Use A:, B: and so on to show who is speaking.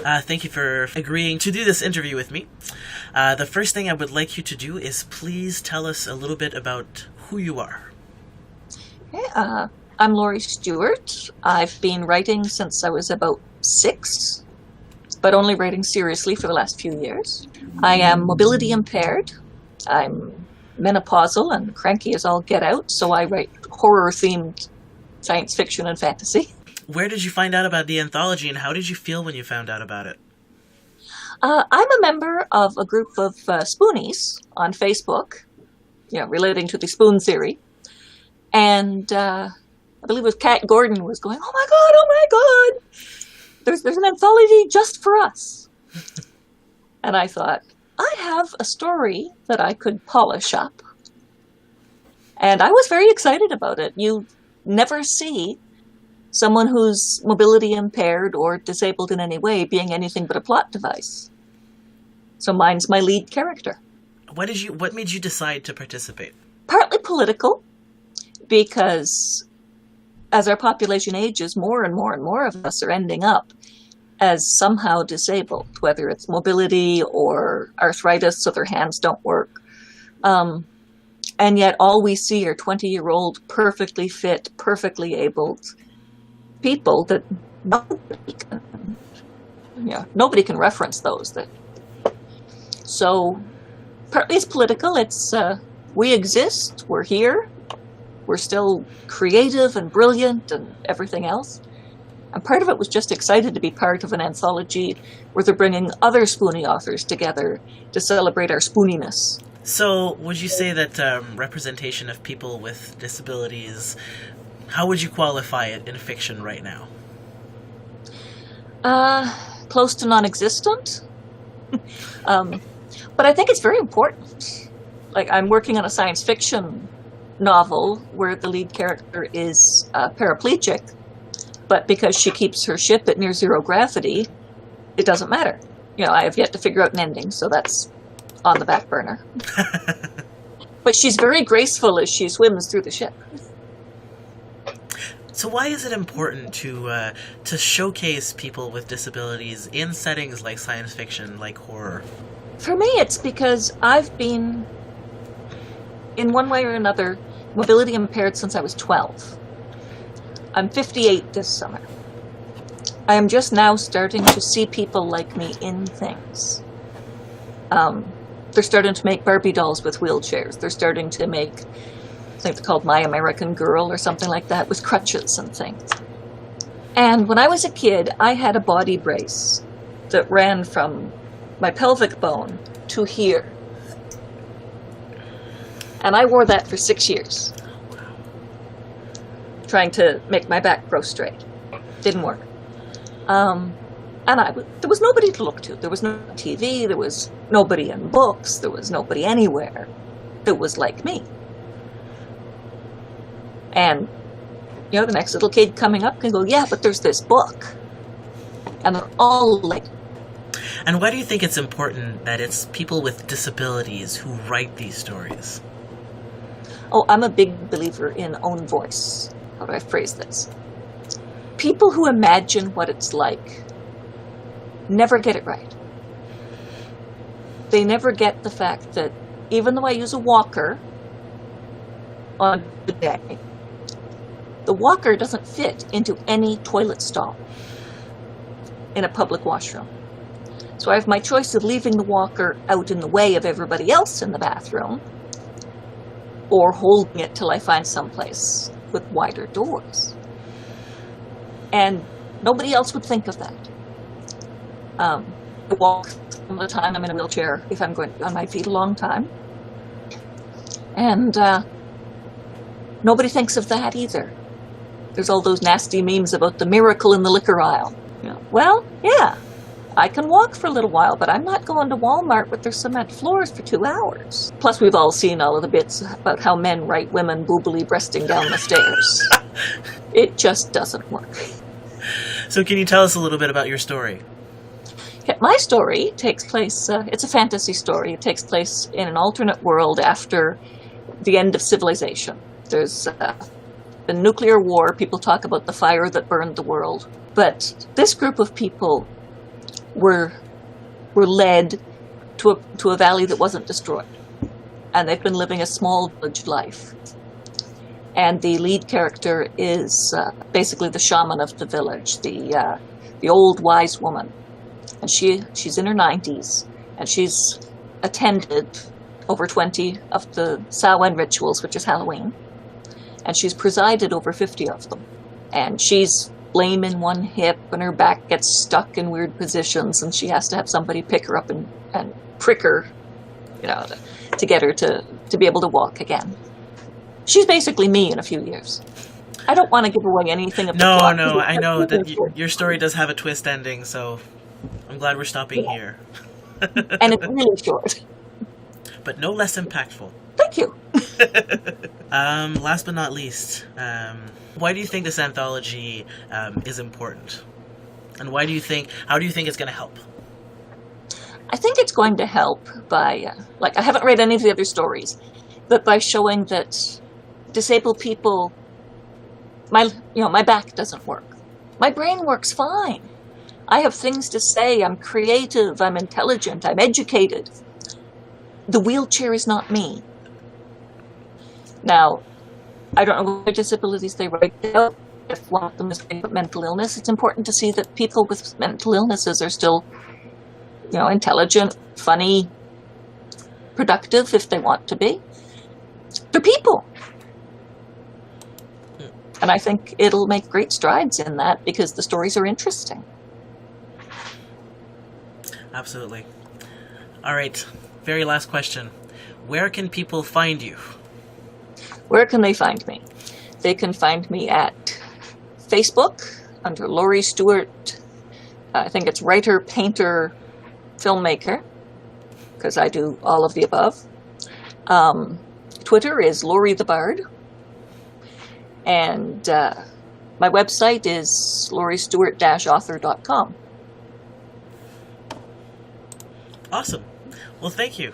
A: Thank you for agreeing to do this interview with me. The first thing I would like you to do is please tell us a little bit about who you are.
B: Okay, I'm Laurie Stewart. I've been writing since I was about 6, but only writing seriously for the last few years. I am mobility impaired. I'm menopausal and cranky as all get out, so I write horror-themed science fiction and fantasy.
A: Where did you find out about the anthology, and how did you feel when you found out about it?
B: I'm a member of a group of spoonies on Facebook, relating to the spoon theory. And I believe it was Kat Gordon was going, oh my God, there's an anthology just for us. And I thought, I have a story that I could polish up. And I was very excited about it. You never see someone who's mobility impaired or disabled in any way being anything but a plot device. So mine's my lead character.
A: What made you decide to participate?
B: Partly political, because as our population ages, more and more and more of us are ending up as somehow disabled, whether it's mobility or arthritis so their hands don't work. And yet all we see are 20-year-old, perfectly fit, perfectly abled people that nobody can reference those. So partly it's political. It's we exist, we're here, we're still creative and brilliant and everything else. And part of it was just excited to be part of an anthology where they're bringing other Spoonie authors together to celebrate our spooniness.
A: So would you say that representation of people with disabilities, how would you qualify it in fiction right now?
B: Close to non-existent. But I think it's very important. Like, I'm working on a science fiction novel where the lead character is paraplegic, but because she keeps her ship at near zero gravity, it doesn't matter. I have yet to figure out an ending, so that's on the back burner. But she's very graceful as she swims through the ship.
A: So why is it important to showcase people with disabilities in settings like science fiction, like horror?
B: For me, it's because I've been, in one way or another, mobility impaired since I was 12. I'm 58 this summer. I am just now starting to see people like me in things. They're starting to make Barbie dolls with wheelchairs. They're starting to make, I think it's called My American Girl or something like that, with crutches and things. And when I was a kid, I had a body brace that ran from my pelvic bone to here. And I wore that for 6 years, trying to make my back grow straight. Didn't work. And there was nobody to look to. There was no TV, there was nobody in books, there was nobody anywhere that was like me. And, the next little kid coming up can go, yeah, but there's this book. And they're all like...
A: And why do you think it's important that it's people with disabilities who write these stories?
B: Oh, I'm a big believer in own voice. How do I phrase this? People who imagine what it's like never get it right. They never get the fact that even though I use a walker on the day, the walker doesn't fit into any toilet stall in a public washroom. So I have my choice of leaving the walker out in the way of everybody else in the bathroom or holding it till I find someplace with wider doors. And nobody else would think of that. I walk some of the time. I'm in a wheelchair if I'm going on my feet a long time. And nobody thinks of that either. There's all those nasty memes about the miracle in the liquor aisle. Well, yeah, I can walk for a little while, but I'm not going to Walmart with their cement floors for 2 hours. Plus, we've all seen all of the bits about how men write women boobily breasting down the stairs. It just doesn't work.
A: So can you tell us a little bit about your story?
B: Yeah, my story takes place, it's a fantasy story. It takes place in an alternate world after the end of civilization. There's a nuclear war. People talk about the fire that burned the world. But this group of people were led to a valley that wasn't destroyed, and they've been living a small village life. And the lead character is basically the shaman of the village, the old wise woman, and she's in her 90s, and she's attended over 20 of the Samhain rituals, which is Halloween, and she's presided over 50 of them. And she's lame in one hip, and her back gets stuck in weird positions, and she has to have somebody pick her up and prick her, to get her to be able to walk again. She's basically me in a few years. I don't want to give away anything of the plot.
A: No, I know that your story does have a twist ending, so I'm glad we're stopping here.
B: And it's really short.
A: But no less impactful.
B: Thank you.
A: Last but not least, why do you think this anthology is important? And how do you think it's going to help?
B: I think it's going to help by, I haven't read any of the other stories, but by showing that disabled people, my back doesn't work. My brain works fine. I have things to say. I'm creative. I'm intelligent. I'm educated. The wheelchair is not me. Now, I don't know what disabilities they write out. If one of them is mental illness, it's important to see that people with mental illnesses are still, intelligent, funny, productive if they want to be. They're people. And I think it'll make great strides in that because the stories are interesting.
A: Absolutely. All right. Very last question. Where can people find you?
B: Where can they find me? They can find me at Facebook under Laurie Stewart. I think it's writer, painter, filmmaker, because I do all of the above. Twitter is Laurie the Bard. And my website is lauriestewart-author.com.
A: Awesome. Well, thank you.